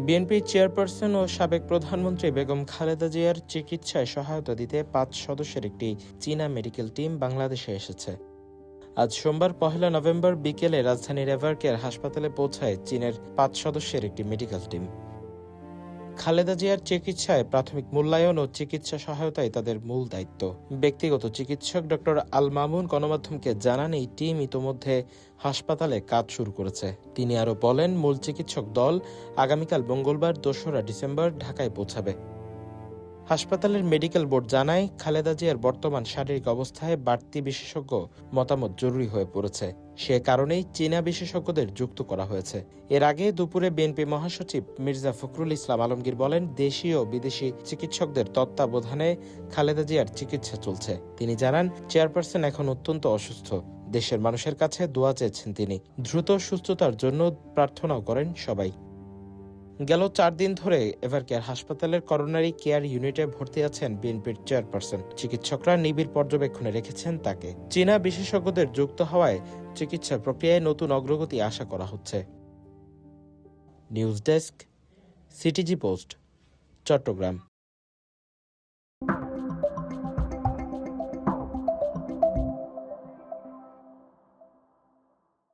BNP chairperson ও সাবেক প্রধানমন্ত্রী বেগম খালেদা জিয়ার চিকিৎসায় সহায়তা দিতে ৫ সদস্যের একটি চীনা মেডিকেল টিম বাংলাদেশে এসেছে। আজ সোমবার ১ নভেম্বর বিকেলে রাজধানীর এভারকেয়ার হাসপাতালে পৌঁছায় চীনের ৫ সদস্যের একটি মেডিকেল টিম। খালেদা জিয়ার চিকিৎসায় প্রাথমিক মূল্যায়ন ও চিকিৎসা সহায়তাই তাদের মূল দায়িত্ব। ব্যক্তিগত চিকিৎসক ডক্টর আল মামুন গণমাধ্যমকে জানান, এই টিম ইতোমধ্যে হাসপাতালে কাজ শুরু করেছে। তিনি আরও বলেন, মূল চিকিৎসক দল আগামীকাল মঙ্গলবার ২রা ডিসেম্বর ঢাকায় পৌঁছাবে। হাসপাতালের মেডিকেল বোর্ড জানায়, খালেদা জিয়ার বর্তমান শারীরিক অবস্থায় বাড়তি বিশেষজ্ঞ মতামত জরুরি হয়ে পড়েছে। সে কারণেই চীনা বিশেষজ্ঞদের যুক্ত করা হয়েছে। এর আগে দুপুরে বিএনপি মহাসচিব মির্জা ফখরুল ইসলাম আলমগীর বলেন, দেশীয় ও বিদেশি চিকিৎসকদের তত্ত্বাবধানে খালেদা জিয়ার চিকিৎসা চলছে। তিনি জানান, চেয়ারপারসন এখন অত্যন্ত অসুস্থ। দেশের মানুষের কাছে দোয়া চেয়েছেন তিনি। দ্রুত সুস্থতার জন্য প্রার্থনাও করেন সবাই। গেল ৪ দিন ধরে এভারকেয়ার হাসপাতালের করোনারি কেয়ার ইউনিটে ভর্তি আছেন বিএনপির চেয়ারপারসন। চিকিৎসকরা নিবিড় পর্যবেক্ষণে রেখেছেন তাকে। চীনা বিশেষজ্ঞদের যুক্ত হওয়ায় চিকিৎসা প্রক্রিয়ায় নতুন অগ্রগতি আশা করা হচ্ছে। News desk, CTG post, Chittagong.